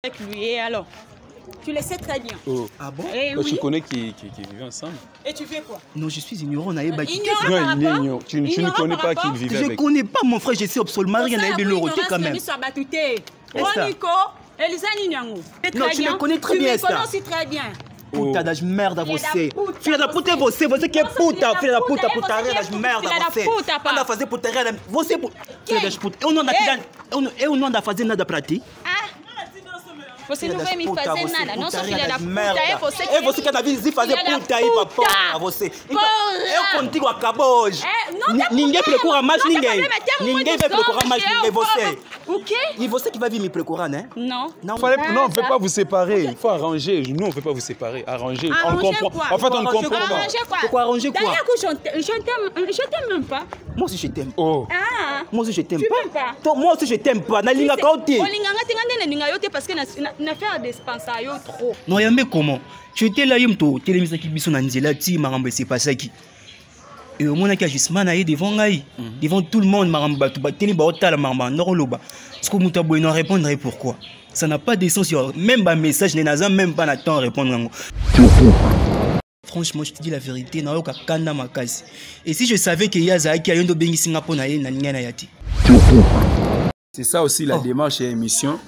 avec lui et alors tu le sais très bien. Oh. Ah bon? Tu connais qui vivent ensemble. Et tu fais quoi? Non, je suis ignorant. Tu ne connais pas qu'ils vivent avec. Je ne connais pas mon frère, je sais absolument rien. Quand même. Non, tu me connais très bien, ça. Tu me connais aussi très bien. Puta das merda você. Filha da puta é você. Você que é puta. Filha da puta, putaria das merda você. Anda a fazer putaria. Você... Filha das puta. Eu não ando a fazer nada pra ti. Você não vai me fazer nada, não sou filha da puta, é você que anda a vir fazer puta aí pra porra, você. Então, eu contigo acabou hoje. Ninguém procura mais ninguém. Ninguém vai procurar mais ninguém, você. O quê? E você que vai vir me procurar, né? Non. Non, on ne peut pas vous séparer. Il faut arranger. Nous, on ne peut pas vous séparer. Arranger. On comprend. Quoi? En fait, on ne comprend pas. Arranger quoi? Pourquoi arranger quoi? D'ailleurs, je t'aime même pas. Moi aussi, je t'aime. Oh. Ah. Moi aussi, je t'aime pas. Toi, moi aussi, je t'aime pas. Nalinga kaoti. Parce que n'a fait des dispensaires trop. Non, y'a mais comment? Tu étais là, yimto. Télémisa qui bison nanzela ti marambe c'est pas ça qui. Et au moins, il y a devant tout le monde, est-ce que vous ne répondre pourquoi? Ça n'a pas de sens. Même un message, je n'ai même pas le temps de répondre. Franchement, je te dis la vérité. Et si je savais qu'il y a un Singapour, c'est ça aussi la démarche et l'émission.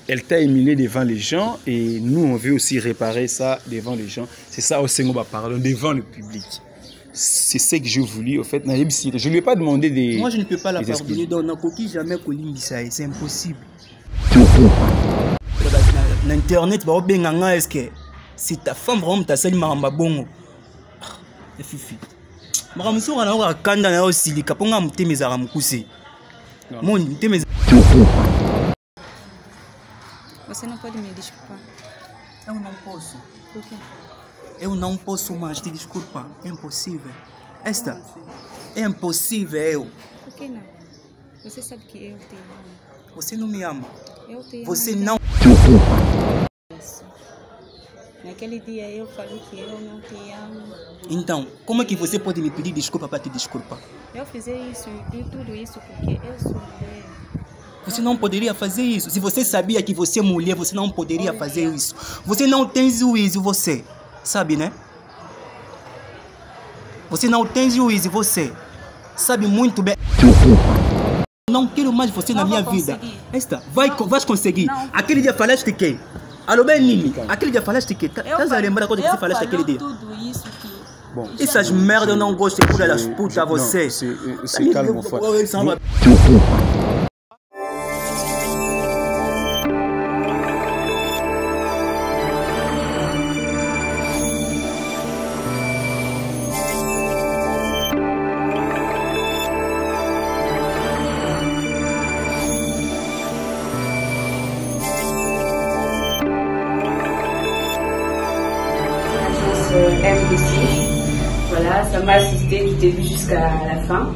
Elle t'a humilié devant les gens et nous, on veut aussi réparer ça devant les gens. C'est ça aussi qu'on va parler devant le public. C'est ce que je voulais, au fait. Je ne lui ai pas demandé des... Moi, je ne peux pas la pardonner. Donc, on jamais c'est impossible. L'internet, est-ce que c'est ta femme vraiment ta salle maramba bongo? C'est fifi. Maramuso on a kanda na aussi li kaponga mtemeza mukuse. Mon mtemeza. Você não pode me desculpar. Eu não posso. Por quê? Eu não posso mais te desculpar. É impossível. Esta é impossível. Por que não? Você sabe que eu te amo. Você não me ama. Eu te amo. Você não. Naquele dia eu falei que eu não te amo. Então, como é que você pode me pedir desculpa para te desculpar? Eu fiz isso e tudo isso porque eu sou mulher. Você não poderia fazer isso. Se você sabia que você é mulher, você não poderia fazer isso. Você não tem juízo, você. Sabe, né? Você não tem juízo, você. Sabe muito bem. Não quero mais você na minha vida. Esta, vai conseguir. Não. Aquele dia falaste que? Alô, bem, Nini. Aquele dia falaste que? Estás a lembrar quando você falaste aquele dia? Tudo isso que... Bom, essas merdas eu não gosto de cuidar das putas a você. C'est calme, mon frère. MDC. Voilà, ça m'a assisté du début jusqu'à la fin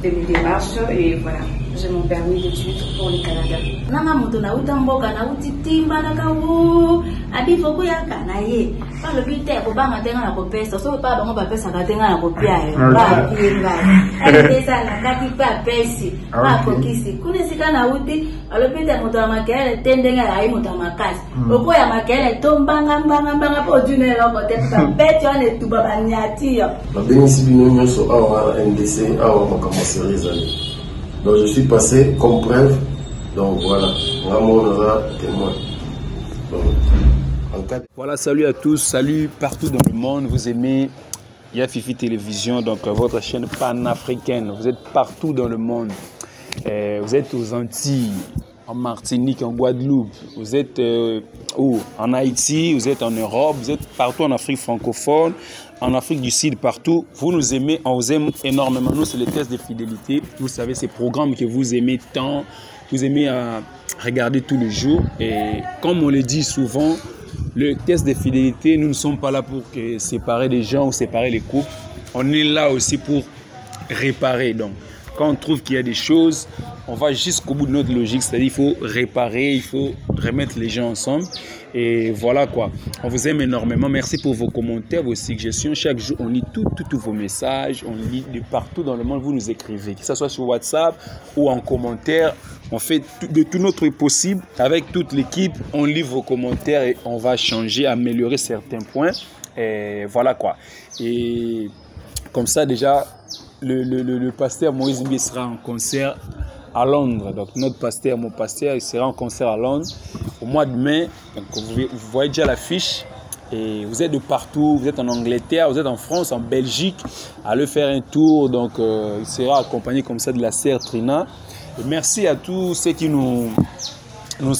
de mes démarches et voilà, j'ai mon permis d'études pour le Canada. Nanga moto na utamboka na utitimba na kawu adifo kuyaka na ye palo bite ko banga tenga na ko pesa so pa bango ba pesa ka tenga na ko pia yo ba kienga pesa na kati pa pesi ba ko kisi kunesika na uti alo bite moto na makele tendenga ya ai moto makasi oko ya makele tombanga mbanga po junelo ko teta beto ane tuba banyati yo babengisi bino nyonso awa NDC awa makambo series. Donc je suis passé comme preuve. Donc voilà, vraiment on aura témoin. Voilà, salut à tous, salut partout dans le monde. Vous aimez Yafifi Télévision, donc votre chaîne panafricaine. Vous êtes partout dans le monde. Vous êtes aux Antilles, en Martinique, en Guadeloupe. Vous êtes en Haïti, vous êtes en Europe, vous êtes partout en Afrique francophone, en Afrique du Sud, partout. Vous nous aimez, on vous aime énormément. Nous, c'est les tests de fidélité. Vous savez, ces programmes que vous aimez tant, vous aimez regarder tous les jours. Et comme on le dit souvent, le test de fidélité, nous ne sommes pas là pour séparer des gens ou séparer les couples. On est là aussi pour réparer. Donc, quand on trouve qu'il y a des choses on va jusqu'au bout de notre logique, c'est-à-dire il faut réparer, il faut remettre les gens ensemble. Et voilà quoi. On vous aime énormément. Merci pour vos commentaires, vos suggestions. Chaque jour, on lit tous vos messages. On lit de partout dans le monde. Vous nous écrivez, que ce soit sur WhatsApp ou en commentaire. On fait de tout notre possible avec toute l'équipe. On lit vos commentaires et on va changer, améliorer certains points. Et voilà quoi. Et comme ça, déjà, le pasteur Moïse Mbi sera en concert à Londres. Donc notre pasteur, mon pasteur, il sera en concert à Londres au mois de mai. Donc vous voyez déjà l'affiche. Et vous êtes de partout, vous êtes en Angleterre, vous êtes en France, en Belgique, allez faire un tour. Donc il sera accompagné comme ça de la sœur Trina. Et merci à tous ceux qui nous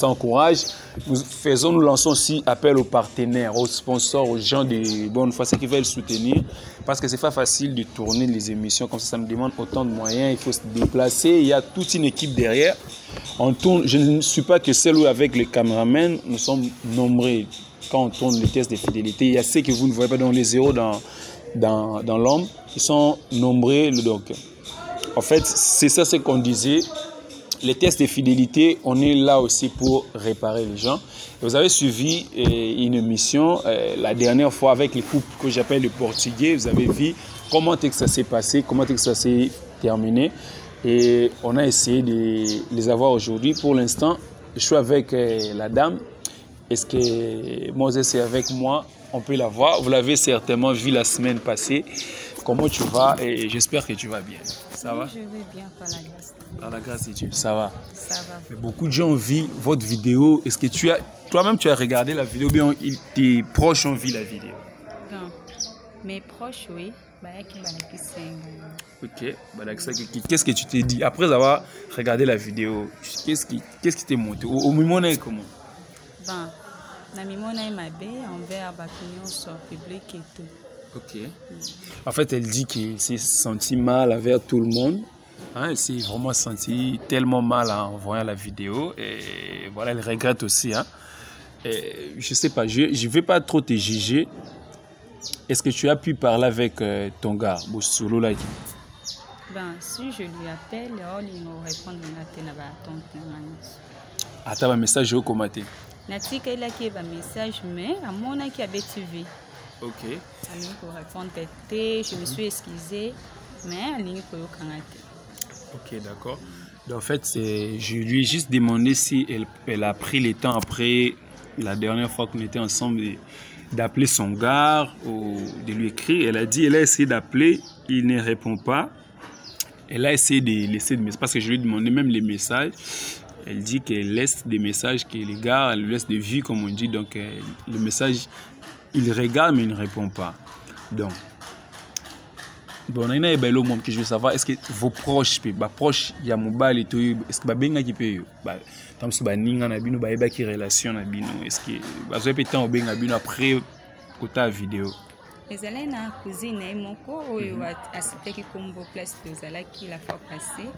encouragent. Nous lançons aussi appel aux partenaires, aux sponsors, aux gens de bonne foi, ceux qui veulent soutenir. Parce que c'est pas facile de tourner les émissions comme ça nous demande autant de moyens, il faut se déplacer, il y a toute une équipe derrière. On tourne, je ne suis pas que seul avec les caméramans, nous sommes nombreux. Quand on tourne les tests de fidélité, il y a ceux que vous ne voyez pas dans les zéros dans l'ombre, ils sont nombreux. Donc, en fait, c'est ça ce qu'on disait. Les tests de fidélité, on est là aussi pour réparer les gens. Et vous avez suivi une émission la dernière fois avec les couples que j'appelle les Portugais. Vous avez vu comment ça s'est passé, comment ça s'est terminé. Et on a essayé de les avoir aujourd'hui. Pour l'instant, je suis avec la dame. Est-ce que Moses est avec moi? On peut la voir. Vous l'avez certainement vu la semaine passée. Comment tu vas? Et j'espère que tu vas bien. Ça va? Je vais bien par la grâce. Par la grâce de Dieu, ça va. Ça va. Mais beaucoup de gens ont vu votre vidéo. Est-ce que toi-même tu as regardé la vidéo ou bien tes proches ont vu la vidéo? Non. Mes proches, oui. Ok. Qu'est-ce que tu t'es dit après avoir regardé la vidéo? Qu'est-ce qui t'est monté? Au moment où comment? Bon, na mimona mabe envers l'opinion sur public et tout. Ok. En fait, elle dit qu'elle s'est sentie mal avec tout le monde. Hein, elle s'est vraiment sentie tellement mal en voyant la vidéo. Et voilà, elle regrette aussi. Hein. Et, je sais pas, je ne vais pas trop te juger. Est-ce que tu as pu parler avec ton gars, Boussolo là? Ben, si je lui appelle, il me répond à attends, un message au commentaire. Natika il a qui un message, mais à mon qui a BTV. Ok. Alors pour répondre, je me suis excusée, mais à ligne pour le ok, d'accord. En fait, je lui ai juste demandé si elle a pris le temps après la dernière fois qu'on était ensemble d'appeler son gars ou de lui écrire. Elle a dit, elle a essayé d'appeler, il ne répond pas. Elle a essayé de laisser des messages parce que je lui ai demandé même les messages. Elle dit qu'elle laisse des messages, que les gars elle laisse des vues comme on dit. Donc le message, il regarde mais il ne répond pas. Donc, bon, on a un moment que je veux savoir, est-ce que vos proches, il y a mon bal et tout, est-ce que vous qui paye? Tant que vous avez une relation, est-ce que vous avez temps après la vidéo? ezalaki na cousine ye moko oyo asitaki kombo place tozalaki la fois passée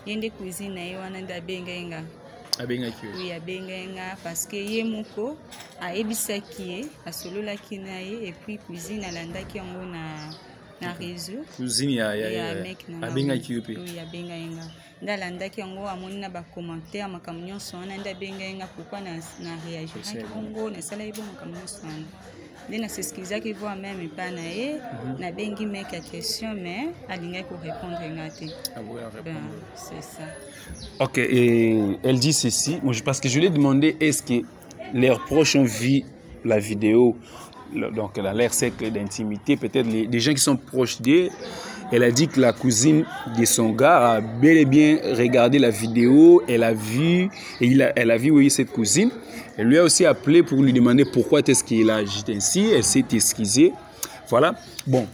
ye nde cousine na ye wana nde abengai nga oui abengai nga parce que ye moko ayebisaki ye asololaki na ye et puis cousine alandaki yango na réseau cousine ya mec na abengaki yo pe oui abengai nga nde alandaki yango amoni na bacommentaire makambo nyonso wana nde abengai nga pourquoi na réagiraki bongo nasalaki bo makambo nyonso wana nde nasexcusaki voir même pas na ye nabengi mec à question mais alingaki korépondre nga te. C'est ça. Ok, et elle dit ceci parce que je lui ai demandé est-ce que leurs proches ont vu la vidéo, donc elle a l'air sec d'intimité, peut-être des gens qui sont proches d'elle. Elle a dit que la cousine de son gars a bel et bien regardé la vidéo, elle a vu, elle a vu oui, cette cousine. Elle lui a aussi appelé pour lui demander pourquoi est-ce qu'il a agi ainsi. Elle s'est excusée. Voilà. Bon.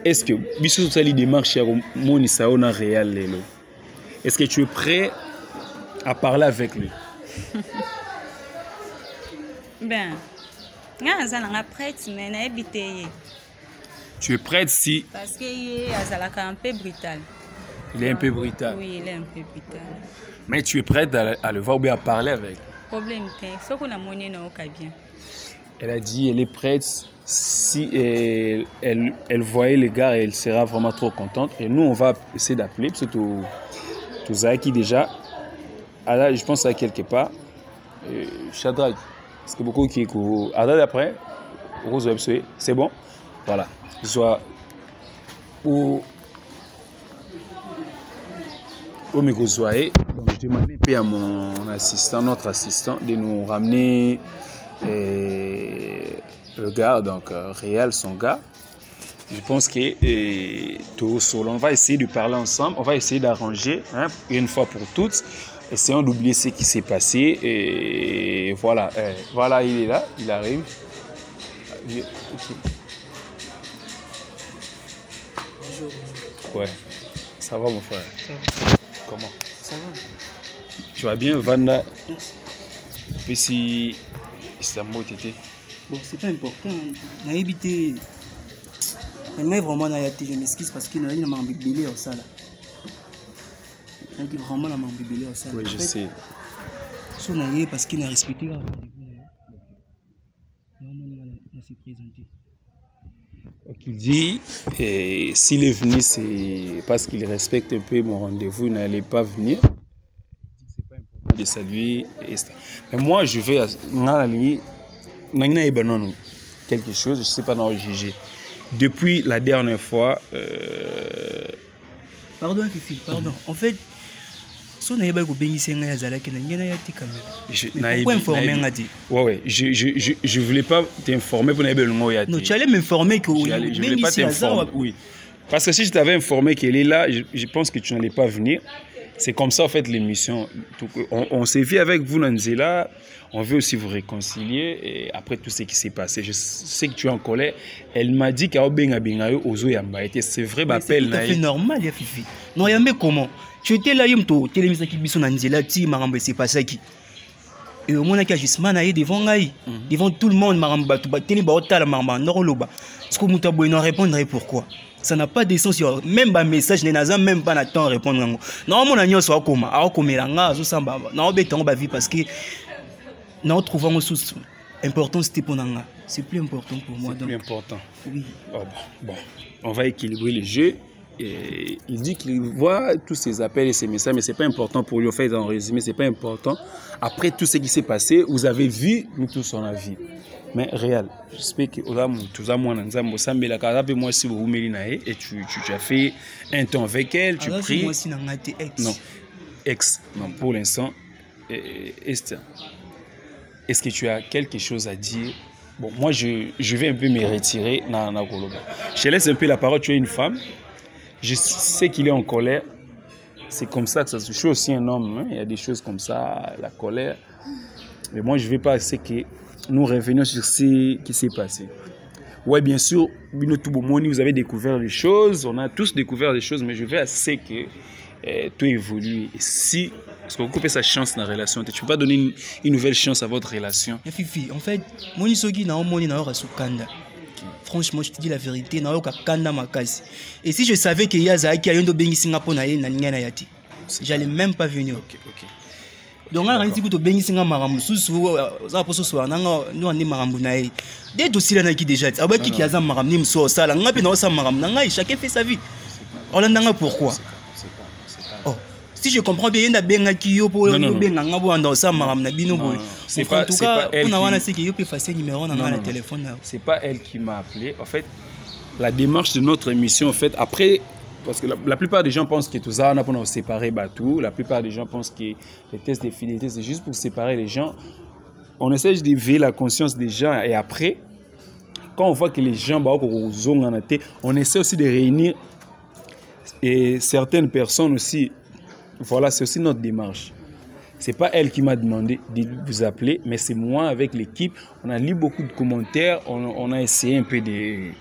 Est-ce que Bissou Sali démarche à Monisaona Réal Lelo? Est-ce que tu es prêt à parler avec lui? Ben, tu es prête si... Parce qu'il est un peu brutal. Il est un peu brutal. Oui, il est un peu brutal. Mais tu es prête à le voir ou bien à parler avec? Problème, c'est qu'on a monnaie n'a aucun bien. Elle a dit elle est prête si elle voyait les gars, elle sera vraiment trop contente. Et nous, on va essayer d'appeler, surtout Tout ça qui déjà, là, je pense à quelque part, Shadrach, parce que beaucoup qui écoutent. Après, c'est bon. Voilà. Soit au Mikozoaé, je demandais à mon assistant, notre assistant, de nous ramener le gars, donc Réal, son gars. Je pense que tout seul, on va essayer de parler ensemble, on va essayer d'arranger une fois pour toutes. Essayons d'oublier ce qui s'est passé. Et voilà, voilà, il est là, il arrive. Okay. Bonjour. Ouais, ça va mon frère. Ça va. Comment? Ça va. Tu vas bien, Vanda? Puis si Istanbul t'étais. Bon, c'est pas important. On a évité. Mais vraiment, je m'excuse parce qu'il y a un bébé au salon. Il y a vraiment un bébé au salon. Oui, je sais. Si on a eu parce qu'il a respecté le rendez-vous. On s'est présenté. Il dit, s'il est venu, c'est parce qu'il respecte un peu mon rendez-vous, il n'allait pas venir. C'est pas important de saluer. Mais moi, je vais quelque chose, je ne sais pas dans le juger. Depuis la dernière fois... Pardon, Fifi, pardon. En fait, si on a eu beaucoup de bénis, c'est pourquoi informer? Ouais, je ne voulais pas t'informer pour n'avoir. Non, tu allais m'informer que je ne voulais pas t'informer. Oui. Parce que si je t'avais informé qu'elle est là, je pense que tu n'allais pas venir. C'est comme ça, en fait, l'émission. On s'est vu avec vous, Nanzela. On veut aussi vous réconcilier. Et après tout ce qui s'est passé, je sais que tu es en colère. Elle m'a dit qu'elle a c'est vrai, c'est tout à fait normal, Fifi. Non, il y a mais comment? Tu étais là, tu étais là, tu Nanzela, tu m'as c'est passé qui. Et au moment où Gisman a devant tout le monde, est-ce que Moutabo ne répondrait pourquoi? Ça n'a pas de sens. Même un message, même pas le temps de répondre. Non, mon agneau soit comme parce que nous trouvons sous important, c'était pour nous. C'est plus important pour moi. C'est plus important. Oui. Oh, bon, on va équilibrer le jeu. Et il dit qu'il voit tous ces appels et ces messages, mais ce n'est pas important pour lui. En fait, en résumé, ce n'est pas important. Après tout ce qui s'est passé, vous avez vu, nous tous on a vu. Mais réel, j'espère que moi si vous et tu as fait un temps avec elle, tu pries. Non, ex. Non, pour l'instant, est-ce que tu as quelque chose à dire? Bon, moi je vais un peu me retirer. Je laisse un peu la parole. Tu es une femme. Je sais qu'il est en colère. C'est comme ça que ça se fait. Je suis aussi un homme. Hein? Il y a des choses comme ça, la colère. Mais moi, je ne vais pas essayer que nous revenions sur ce qui s'est passé. Oui, bien sûr, vous avez découvert des choses. On a tous découvert des choses. Mais je vais essayer que tout évolue. Et si, parce qu'on coupe sa chance dans la relation, tu ne peux pas donner une nouvelle chance à votre relation. Fifi, en fait, franchement, je te dis la vérité, et si je savais qu'il y a Zaki à Yondo Singapour, j'allais même pas venir. Donc, on a dit que tu bénis Singapour, nous on est marambunaï. Des dossiers là qui déjà, ah bah qui a maramnim so ça, là, chacun fait sa vie. On a pourquoi? Oh, si je comprends bien, il y a bien qui yo pour c'est pas en tout cas, on a c'est qu'il peut passer numéro dans le téléphone. C'est pas elle qui m'a appelé. En fait, la démarche de notre émission, en fait, après, parce que la plupart des gens pensent que tout ça, on a pour séparer Batou. La plupart des gens pensent que les tests de fidélité, c'est juste pour séparer les gens. On essaie d'éveiller la conscience des gens et après, quand on voit que les gens, on essaie aussi de réunir et certaines personnes aussi. Voilà, c'est aussi notre démarche. Ce n'est pas elle qui m'a demandé de vous appeler, mais c'est moi avec l'équipe. On a lu beaucoup de commentaires, on a essayé un peu de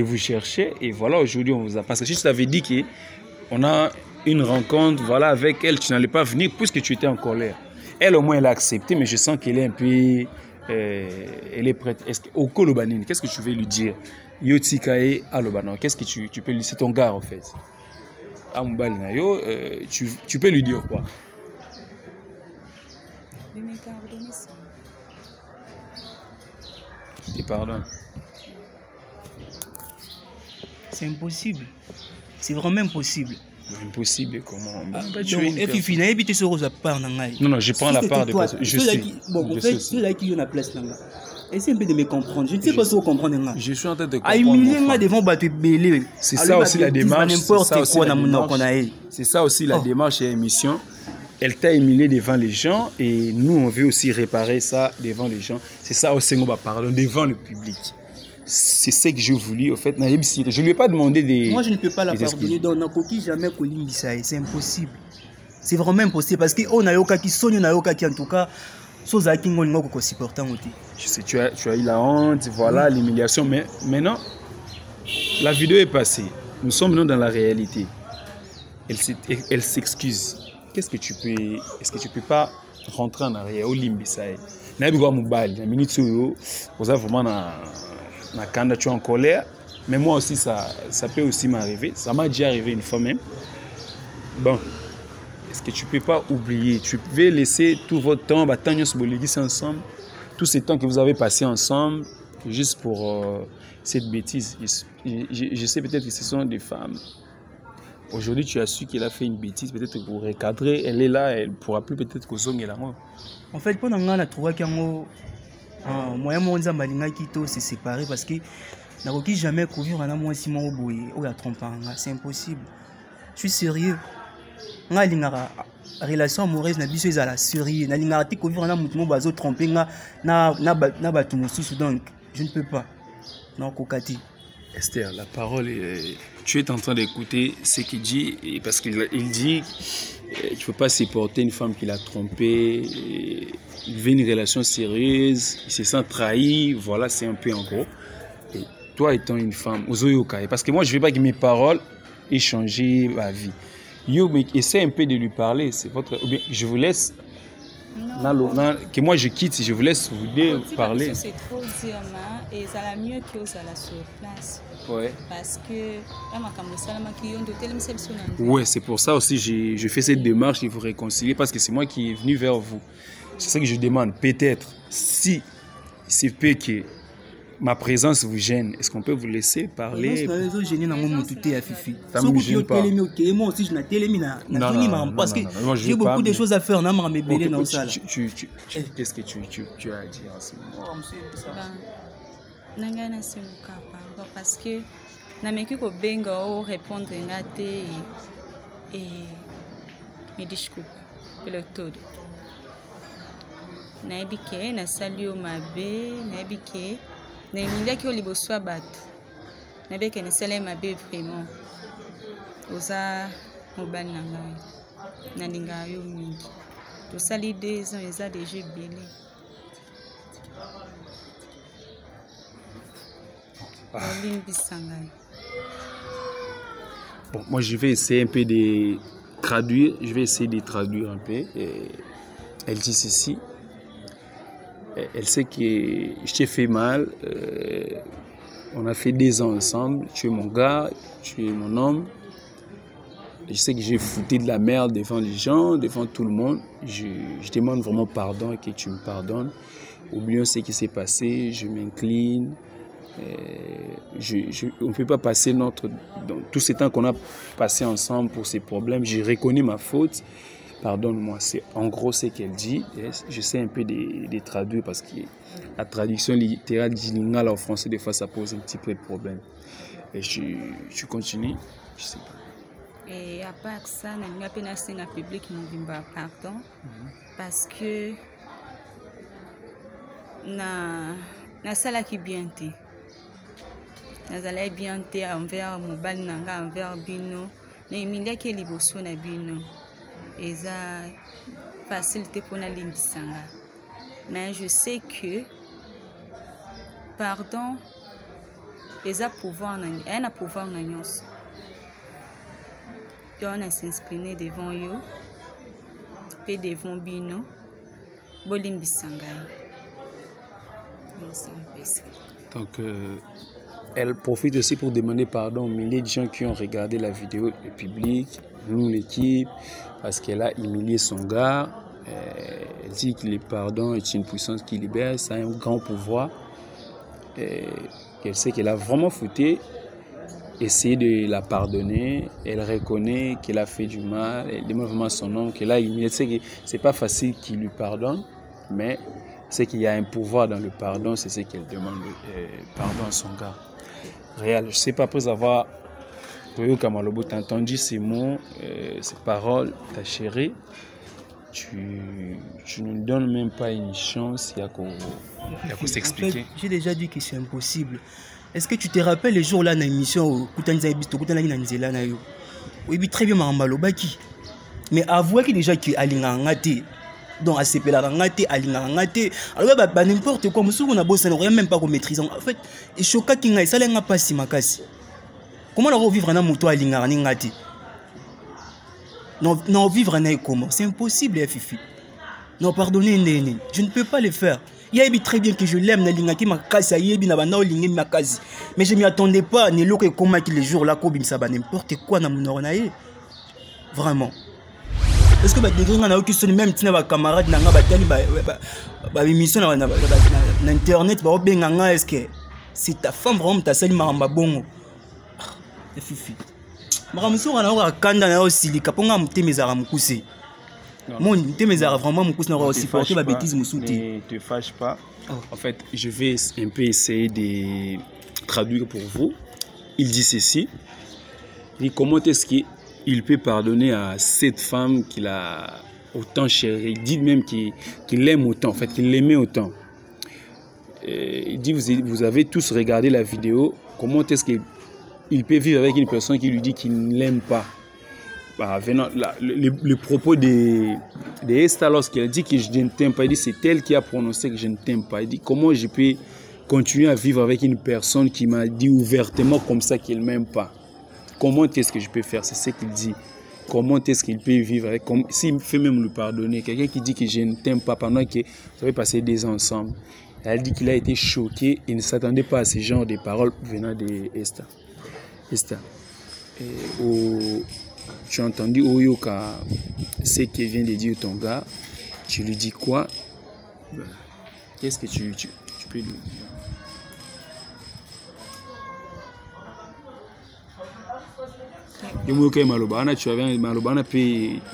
vous chercher. Et voilà, aujourd'hui, on vous a... Parce que je t'avais dit qu'on a une rencontre, voilà, avec elle, tu n'allais pas venir puisque tu étais en colère. Elle, au moins, elle a accepté, mais je sens qu'elle est un peu... elle est prête. Au Kolobanine, qu'est-ce que tu veux lui dire? Yotikae Alobanan, qu'est-ce que tu peux lui dire? C'est ton gars, en fait. Tu peux lui dire quoi? Je te pardonne. C'est impossible. C'est vraiment impossible. Impossible, comment? Non, non, je prends la part de toi. Je sais. Bon, en fait, ceux-là qui ont la place là. Essaye un peu de me comprendre. Je ne sais pas si vous comprenez. Je suis en train de comprendre. C'est ça aussi la démarche. C'est ça aussi la démarche et l'émission. Elle t'a humilié devant les gens et nous, on veut aussi réparer ça devant les gens. C'est ça aussi qu'on va parler devant le public. C'est ce que je voulais, au fait. Je ne lui ai pas demandé des... Moi, je ne peux pas la pardonner. Donc, jamais c'est impossible. C'est vraiment impossible parce qu'on a yoka qui sonne, on a yoka qui en tout cas... Je sais, tu as eu la honte, voilà, l'humiliation, mais maintenant, la vidéo est passée. Nous sommes maintenant dans la réalité. Elle s'excuse. Qu'est-ce que tu peux... Est-ce que tu ne peux pas rentrer en arrière au limbisaï? Tu es en colère, mais moi aussi, ça peut aussi m'arriver. Ça m'a déjà arrivé une fois même. Bon. Est-ce que tu ne peux pas oublier? Tu peux laisser tout votre temps, ensemble, tous ces temps que vous avez passé ensemble, juste pour cette bêtise. Je sais peut-être que ce sont des femmes. Aujourd'hui, tu as su qu'elle a fait une bêtise, peut-être pour recadrer, elle est là, elle ne pourra plus peut-être que zone la mort. En fait, pendant que je trouve que moi, je s'est séparé parce que je n'ai jamais couvert un amour si mon boy ou la trompe. C'est impossible. Je suis sérieux. La relation amoureuse na biso ezala sérieux na linga te kovivre na mutu mo bazo tromper na batu mosusu donc je ne peux pas non kokati. Esther, la parole tu es en train d'écouter ce qu'il dit parce qu'il dit qu'il ne faut pas supporter une femme qui l'a trompé, il veut une relation sérieuse, il se sent trahi, voilà, c'est un peu en gros. Et toi étant une femme, parce que moi je ne veux pas que mes paroles aient changé ma vie. Yo, mais essaie un peu de lui parler. C'est votre... Je vous laisse. Que moi je quitte, je vous laisse vous deux parler. C'est trop dire, et ça la mieux que ça la sur place. Ouais. Parce que ouais, c'est pour ça aussi je fais cette démarche de vous réconcilier parce que c'est moi qui est venu vers vous. C'est ça que je demande. Peut-être si c'est peu que ma présence vous gêne, est-ce qu'on peut vous laisser parler? Non, je ne parce que j'ai beaucoup de choses à faire. Qu'est-ce que tu as à dire en ce moment? Parce que je n'ai pas répondre et me disculpe le tout. Je n'ai salué ma bé, na emilia ki oliboso bato na beke na sala ma bé vraiment oza mobali na ngai na linga yo mingi to sali 2 ans eza déjà belé bon, moi je vais essayer un peu de traduire, un peu. Elle dit ceci. Elle sait que je t'ai fait mal, on a fait 2 ans ensemble, tu es mon gars, tu es mon homme. Je sais que j'ai foutu de la merde devant les gens, devant tout le monde. Je demande vraiment pardon et que tu me pardonnes. Oublions ce qui s'est passé, je m'incline. On ne peut pas passer tout ce temps qu'on a passé ensemble pour ces problèmes. J'ai reconnu ma faute. Pardonne-moi, c'est en gros ce qu'elle dit. J'essaie un peu de traduire parce que la traduction littérale du lingala en français, des fois, ça pose un petit peu de problème. Et je continue, je sais pas. Et à part ça, je suis un public qui me pardon parce que na sala qui bien te. Na sala bien te envers mobile nanga envers bino. Na emilia qui liboso na bino. Eza facilité pour la ligne sanga. Mais je sais que pardon eza pouvoir na un pouvoir na nyos. On a s'exprimer devant yo et devant bino bolimbi sanga. Donc elle profite aussi pour demander pardon aux milliers de gens qui ont regardé la vidéo, le public, nous l'équipe, parce qu'elle a humilié son gars. Elle dit que le pardon est une puissance qui libère, ça a un grand pouvoir. Qu'elle sait qu'elle a vraiment foutu. essayer de la pardonner. Elle reconnaît qu'elle a fait du mal, elle demande vraiment son nom, qu'elle a humilié. Elle sait que c'est pas facile qu'il lui pardonne, mais c'est qu'il y a un pouvoir dans le pardon, c'est ce qu'elle demande pardon à son gars. Réal, je sais pas, après avoir entendu ces mots, ces paroles, ta chérie, tu ne donnes même pas une chance, il y a qu'à s'expliquer. En fait, j'ai déjà dit que c'est impossible. Est-ce que tu te rappelles les jours là dans l'émission où oui, très bien, mais avouez que déjà qu'il a l'ingangate. Donc, à CP, la ngate, à l'ingangate. Alors, n'importe quoi, on a bossé, on n'a même pas maîtrise. En fait, et choquant qu'il y a ça, il n'y a pas si makasi. Comment on va vivre un moto à l'ingangate? Non, vivre un comment? C'est impossible, Fifi. Non, pardonnez, je ne peux pas le faire. Il y a très bien que je l'aime, mais je ne m'y attendais pas. Comment les jours là, n'importe quoi dans mon ornaï. Vraiment. Est-ce que même camarades internet, est-ce que c'est ta femme vraiment ta sali maramba bongo? Fifi. Maramuso na kanda na osilika ponga mutemezara mukuse. Mon mutemezara vraiment mukuse na supporter la bêtise musuti. Ne te fâche pas. En fait, je vais un peu essayer de traduire pour vous. Il dit ceci. Il dit comment est-ce qu'il peut pardonner à cette femme qu'il a autant chérie. Il dit même qu'il l'aime autant, en fait, qu'il l'aimait autant. Il dit, vous avez tous regardé la vidéo. Comment est-ce qu'il peut vivre avec une personne qui lui dit qu'il ne l'aime pas? Venant le propos de Esther, lorsqu'elle dit que je ne t'aime pas, il dit c'est elle qui a prononcé que je ne t'aime pas. Il dit comment je peux continuer à vivre avec une personne qui m'a dit ouvertement comme ça qu'elle ne m'aime pas? Comment est-ce que je peux faire? C'est ce qu'il dit. Comment est-ce qu'il peut vivre avec, s'il fait même le pardonner, quelqu'un qui dit que je ne t'aime pas pendant que vous avez passé des ans ensemble. Elle dit qu'il a été choqué, il ne s'attendait pas à ce genre de paroles venant de Esther. Esther. Tu as entendu Oyoka, ce qu'il vient de dire ton gars, tu lui dis quoi? Qu'est-ce que tu peux lui dire?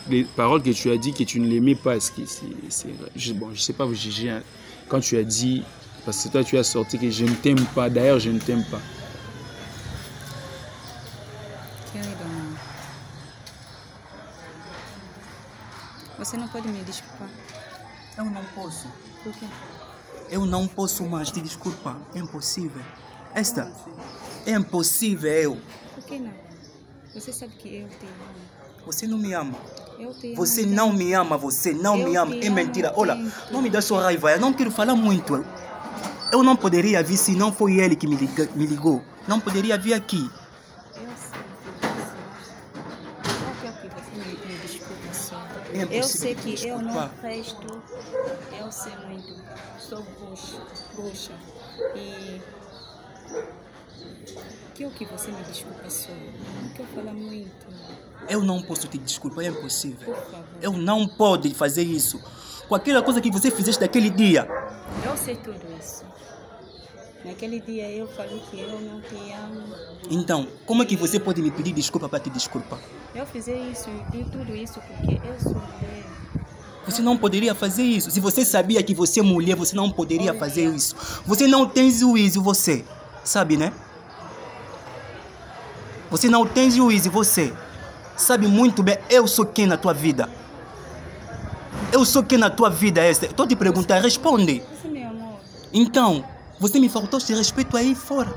Les paroles que tu as dit que tu ne l'aimais pas, bon, je ne sais pas vous juger. Hein. Quand tu as dit, parce que toi tu as sorti que je ne t'aime pas, d'ailleurs je ne t'aime pas. Você não pode me desculpar. Eu não posso. Por quê? Eu não posso mais te desculpar. É impossível. Esta é impossível. Por que não? Você sabe que eu te amo. Você não me ama. Eu te amo. Você não me ama, você não me ama. É mentira. Olha, não me dá sua raiva. Eu não quero falar muito. Eu não poderia vir se não foi ele que me ligou. Não poderia vir aqui. Eu sei que eu não presto, eu sei muito, sou bruxa e que o que você me desculpa só, não quero falar muito. Eu não posso te desculpar, é impossível. Eu não posso fazer isso. Com aquela coisa que você fizeste naquele dia. Eu sei tudo isso. Naquele dia eu falei que eu não te amo. Então, como é que você pode me pedir desculpa para te desculpar? Eu fiz isso e di tudo isso porque eu sou mulher. Você não poderia fazer isso. Se você sabia que você é mulher, você não poderia fazer isso. Você não tem juízo, você. Sabe, né? Você não tem juízo, você. Sabe muito bem, eu sou quem na tua vida? Eu sou quem na tua vida, esta? Estou te perguntando, responde. Você me amou. Então, você me faltou esse respeito aí fora.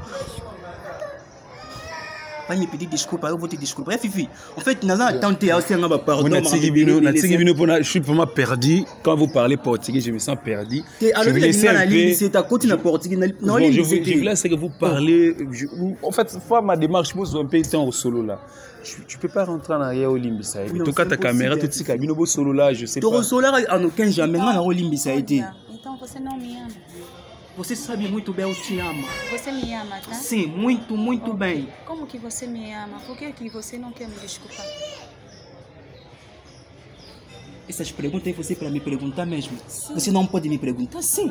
Vai me pedir desculpa, eu vou te desculpar. Fifi, en fait, nous avons tenté à aussi avoir pardon. Je suis vraiment perdu. Quand vous parlez portugais, je me sens perdu. Je vais laisser un peu... C'est à côté de portugais. Bon, je vous laisse que vous parlez. En fait, ma démarche, je pose un peu de temps au solo là. Tu peux pas rentrer en arrière au Limbi Saïdi. En tout cas, ta caméra, tout ce cabine au solo là, je sais pas. Au solo là, en aucun jamais, on a au Limbi Saïdi. Então você não me ama. Você sabe muito bem, eu te amo. Você me ama, tá? Sim, muito, muito bem. Como que você me ama? Por que você não quer me desculpar? Essas perguntas aí você para me perguntar mesmo. Sim. Você não pode me perguntar, sim.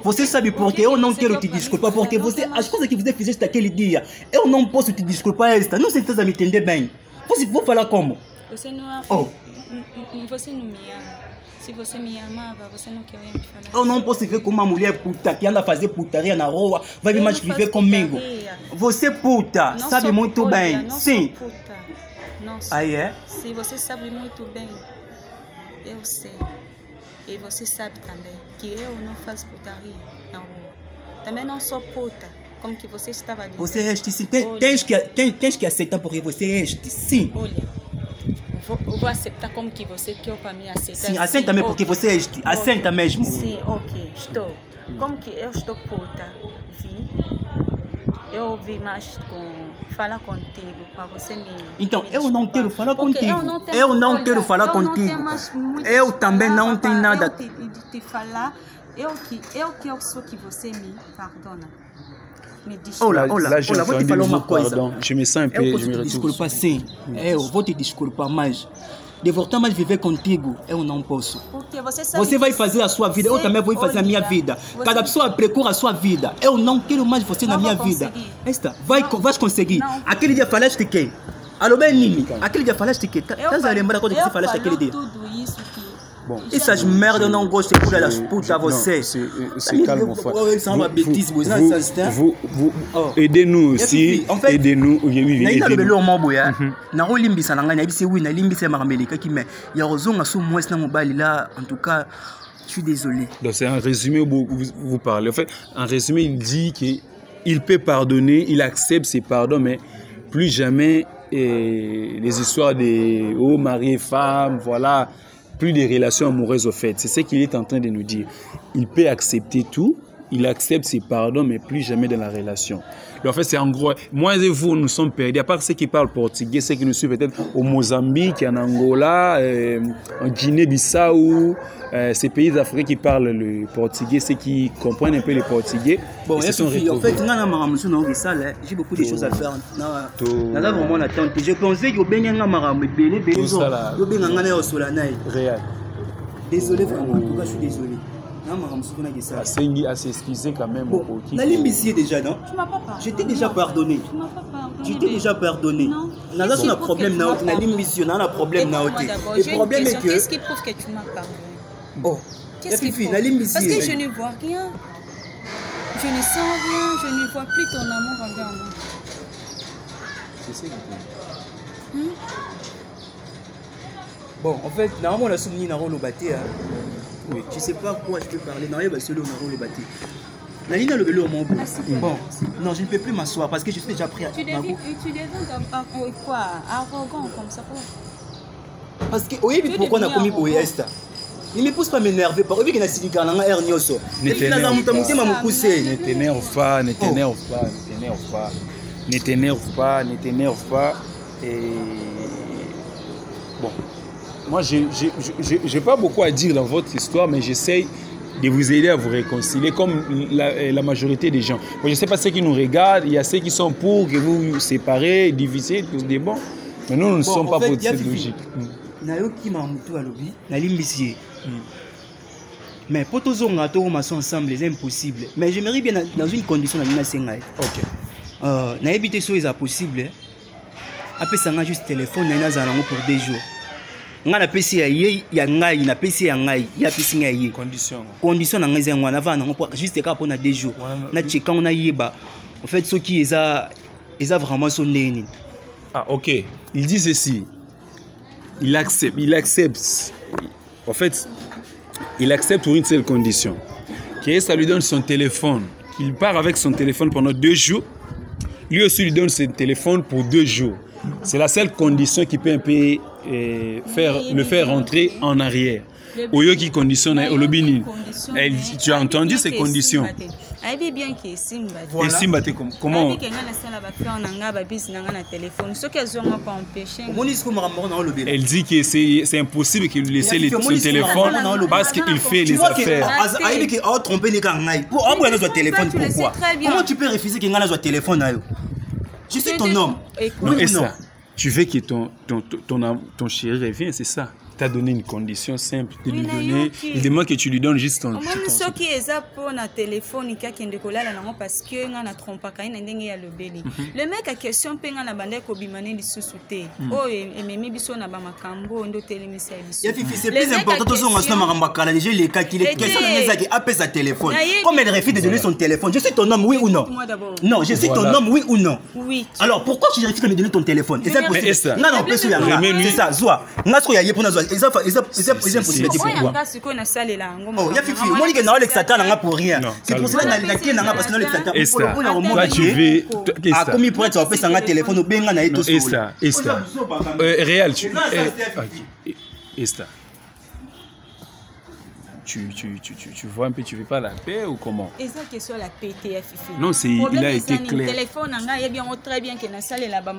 Você sabe porque eu não quero te desculpar, porque você, as coisas que você fizeste aquele dia, eu não posso te desculpar esta. Não sei se você me entender bem. Você vou falar como? Você não, você não me ama. Se você me amava, você não queria me falar. Eu não posso viver com uma mulher puta que anda a fazer putaria na rua, vai vir mais viver comigo. Você puta, não sabe muito bem. Não sim. Sou puta. Não sou. Aí é? Se você sabe muito bem, eu sei. E você sabe também que eu não faço putaria na rua. Também não sou puta, como que você estava dizendo. Você é este sim. Tens que aceitar porque você é este sim. Olha. Eu vou aceitar como que você quer para mim aceitar. Sim, aceita mesmo porque você é este. Aceita mesmo. Sim, ok, estou. Como que eu estou puta, eu ouvi mais falar contigo, para você me... Então, eu não quero falar contigo. Eu não quero falar contigo. Eu também não tenho nada. Te falar, eu sou que você me pardona. Olha, vou te falar uma coisa. Je me sens un peu, eu vou te desculpar, sim. Eu vou te desculpar, mas de voltar mais viver contigo, eu não posso. Porque você vai fazer a sua vida, eu também vou fazer a minha vida. Cada pessoa procura a sua vida. Eu não quero mais você na minha vida. Esta, vais conseguir. Aquele dia falaste que? Alô, bem, Nini. Aquele dia falaste que? Estás a lembrar quando você falaste aquele dia? Tudo isso que... Bon, essas merdas eu não gosto de cuidar das putas a você. C'est calme, vous aidez-nous aussi. Aidez-nous. En tout cas, je suis désolé. Donc c'est un résumé où vous parlez. En fait, en résumé, il dit qu'il peut pardonner, il accepte ses pardons, mais plus jamais les histoires de mari et femme, voilà. Plus des relations amoureuses au fait. C'est ce qu'il est en train de nous dire. Il peut accepter tout, il accepte ses pardons, mais plus jamais dans la relation. Et en fait, c'est en gros, moi et vous, nous sommes perdus. À part ceux qui parlent portugais, ceux qui nous suivent peut-être au Mozambique, en Angola, en Guinée-Bissau, ces pays d'Afrique qui parlent le portugais, ceux qui comprennent un peu le portugais. Bon, en fait, j'ai beaucoup de choses à faire. Je pensais que désolé, vraiment, en tout cas, je suis désolé. Sengi a s'excuser quand même. Bon, Nalimbi déjà, non? Tu m'as pas pardonné. J'étais déjà pardonné. Tu m'as pas pardonné. J'étais déjà pardonné. Non. On a un problème, on a un problème. Le problème est que... Qu'est-ce qui prouve que tu m'as pardonné? Oh, qu'est-ce qui prouve? Parce que je ne vois rien. Je ne sens rien. Je ne vois plus ton amour envers moi. C'est ça qui Bon, en fait, normalement, on a souligné dans le bâti. Oui, tu sais pas quoi je peux parler. Non, il y a celui où le bâti. Nalina le vélo au monde. Bon, non, je ne peux plus m'asseoir parce que je suis déjà pris à tu deviens quoi? Arrogant comme ça. Parce que, oui, pourquoi on a commis pour Esta? Il ne me pousse pas à m'énerver. Par exemple, il y a un significat dans l'air nioso. Ne t'énerve pas, ne t'énerve pas, ne t'énerve pas, ne t'énerve pas, ne t'énerve pas. Et bon. Moi, je n'ai pas beaucoup à dire dans votre histoire, mais j'essaye de vous aider à vous réconcilier comme la majorité des gens. Bon, je ne sais pas ceux qui nous regardent, il y a ceux qui sont pour que vous vous séparez, divisez, tout des bons. Mais nous, nous ne sommes pas pour cette logique. Mais pour tous les gens ensemble, c'est impossible. Mais j'aimerais bien dans une condition. Ok. N'habiter sur les possible. Après ça, on a juste téléphone, on a pour 2 jours. Nga na pesi ya ye ya ngai na pesi ya ngai ya pesi nga ye condition na ngai ngwana vana ngo juste ka pona 2 jours na cheka on a yeba en fait ce qui est vraiment son neni. Ah OK, il dit ceci, il accepte en fait il accepte pour une seule condition, que ça lui donne son téléphone, qu'il part avec son téléphone pendant 2 jours, lui aussi lui donne son téléphone pour 2 jours. C'est la seule condition qui peut un peu le faire rentrer en arrière. Oyo qui conditionne Olobini. Tu as entendu ces conditions? Voilà. Comment? Elle dit que c'est impossible qu'il lui laisse son téléphone parce qu'il fait les affaires. Comment tu peux refuser qu'il ait un téléphone? Je suis ton homme. Non, et ça, tu veux que ton chéri revienne, c'est ça? t'a donné une condition simple de lui donner. Il demande que tu lui donnes juste ton. Moi, ce qui est ça pour un téléphone, il y a qui parce que on a trompé quand il y a le belly. Le mec a question penga na bande ko bimane li susute. Oh et memi biso na ba makambo ndo télémisa biso. Ya fifi c'est plus important tout son asna makamba kala déjà les cas qu'il est question de qui appelle sa téléphone. Comme elle refuse de donner son téléphone. Je suis ton homme oui ou non? Non, je suis ton homme oui ou non? Oui. Alors pourquoi tu refuses de me donner ton téléphone? Et c'est possible. Non non, c'est ça, Zoa. Ngasko ya pour Zoa. Ils ont possibilité pour quoi? Oh, ya fifi, moi je n'ai pas Satan pour rien. C'est pour cela que n'a parce que dans le Satan pour le moment tu veux à combien pour être fait sans téléphone au benga na tout ça. Réal tu tu vois un peu, tu veux pas la paix ou comment? Et ça que soit la PTF. Non, c'est il a été clair. Téléphone il y a bien très bien que na salle là-bas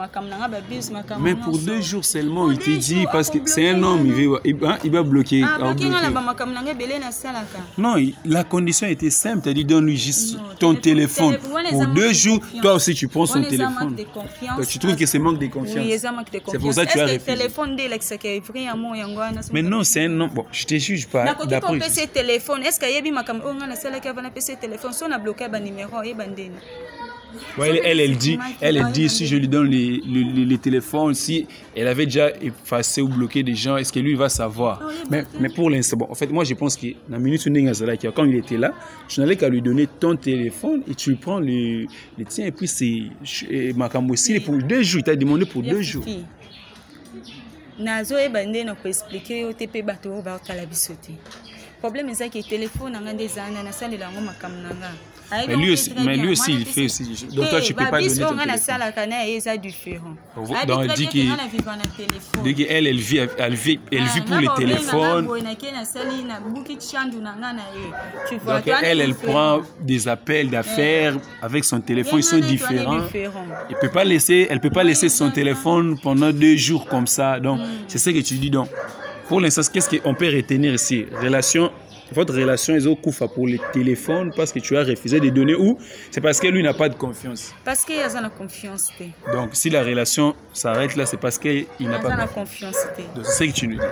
mais pour 2 jours seulement, il te dit parce que c'est un homme, il va bloquer. Non, la condition était simple, tu as dit donne-lui juste ton téléphone pour 2 jours. Toi aussi tu prends son téléphone. Tu trouves que c'est manque de confiance? Oui, c'est manque de confiance. C'est pour ça que tu as refusé. Téléphone de l'ex qui vraiment mais non, c'est un nom. Bon, je te juge pas. D'après téléphone, est-ce qu'il y a bien makam on a celle qui va PC téléphone, si on a bloqué un numéro et bandé. Ouais, elle dit si je lui donne les téléphones, si elle avait déjà effacé ou bloqué des gens, est-ce que lui va savoir? Mais pour l'instant, bon, en fait, moi je pense que la minute où quand il était là, je n'allais qu'à lui donner ton téléphone et tu prends les tiens et puis c'est makam aussi pour 2 jours, il t'a demandé pour 2 jours. Nazo et bandé n'a pas expliqué au TP bateau va au bisoté. Problème c'est que le téléphone a des années na salle la ngoma kamnanga. Mais lui aussi il fait aussi. Donc toi tu peux pas donner ton téléphone. Na salle kana est différent. Donc elle dit que elle vit pour les téléphones. Donc elle prend des appels d'affaires avec son téléphone, ils sont différents. Elle peut pas laisser son téléphone pendant 2 jours comme ça. Donc c'est ce que tu dis donc. Pour l'instant, qu'est-ce qu'on peut retenir ici? Votre relation est au coup pour les téléphones parce que tu as refusé de donner ou c'est parce que lui n'a pas de confiance? Parce qu'il a la confiance. Donc si la relation s'arrête là, c'est parce qu'il n'a pas de confiance. Donc c'est ce que tu nous dis.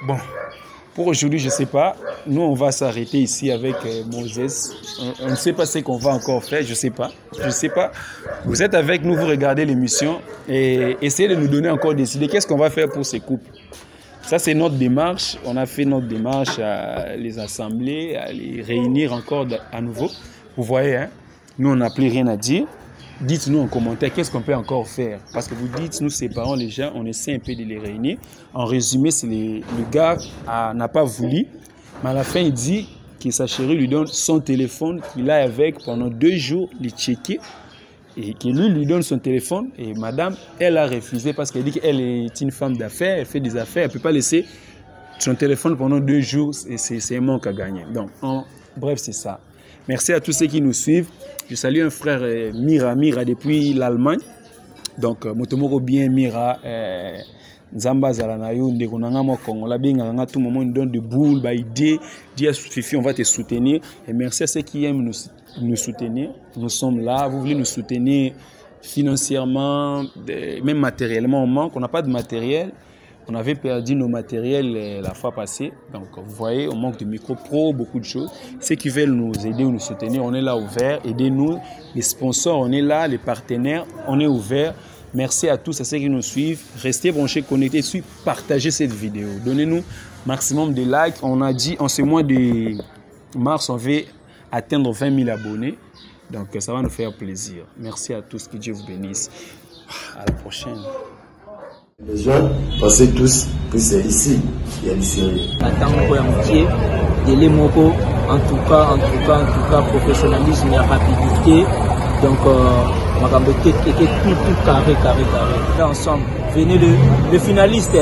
Bon, pour aujourd'hui, je ne sais pas. Nous, on va s'arrêter ici avec Moses. On ne sait pas ce qu'on va encore faire, je ne sais pas. Je sais pas. Vous êtes avec nous, vous regardez l'émission et essayez de nous donner encore des idées. Qu'est-ce qu'on va faire pour ces couples? Ça, c'est notre démarche. On a fait notre démarche à les assembler, à les réunir encore à nouveau. Vous voyez, hein? Nous, on n'a plus rien à dire. Dites-nous en commentaire qu'est-ce qu'on peut encore faire. Parce que vous dites, nous séparons les gens, on essaie un peu de les réunir. En résumé, c'est le gars n'a pas voulu. Mais à la fin, il dit que sa chérie lui donne son téléphone qu'il a avec pendant 2 jours, les checker. Et que lui donne son téléphone. Et madame, elle a refusé parce qu'elle dit qu'elle est une femme d'affaires, elle fait des affaires, elle ne peut pas laisser son téléphone pendant 2 jours. C'est un manque à gagner. Donc, bref, c'est ça. Merci à tous ceux qui nous suivent. Je salue un frère Mira depuis l'Allemagne. Donc, Motomoro bien Mira. Nzamba Zalanayo, Ndekonanga Congola, Benganga, tout moment, nous donne de boules, idées. Dis à Fifi, on va te soutenir. Et merci à ceux qui aiment nous soutenir. Nous sommes là. Vous voulez nous soutenir financièrement, même matériellement. On manque. On n'a pas de matériel. On avait perdu nos matériels la fois passée. Donc, vous voyez, on manque de micro pro, beaucoup de choses. Ceux qui veulent nous aider ou nous soutenir, on est là ouvert. Aidez-nous. Les sponsors, on est là. Les partenaires, on est ouvert. Merci à tous, à ceux qui nous suivent. Restez branchés, connectés, partagez cette vidéo. Donnez-nous maximum de likes. On a dit, en ce mois de mars, on veut atteindre 20 000 abonnés. Donc, ça va nous faire plaisir. Merci à tous, que Dieu vous bénisse. À la prochaine. Les gens, pensez tous que c'est ici, il y a du sérieux. En tout cas, professionnalisme et rapidité. Donc, tout carré. Là, ensemble, venez le finaliste.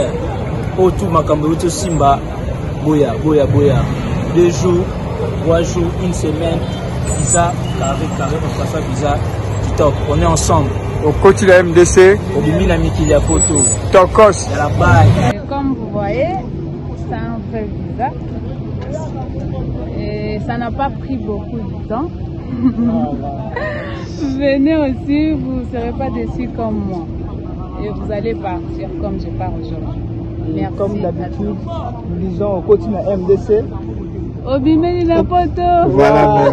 Autour Makambo, Simba, Boya. 2 jours, 3 jours, 1 semaine, visa, carré, on passe à visa, top. On est ensemble. Au coach de la MDC, au Bimina Mikilia Poto, Tokos. Comme vous voyez, c'est un vrai visa. Et ça n'a pas pris beaucoup de temps. Venez aussi, vous ne serez pas déçus comme moi. Et vous allez partir comme je pars aujourd'hui. Merci. Comme d'habitude, nous disons au quotidien MDC. Obimeni la poto. Voilà.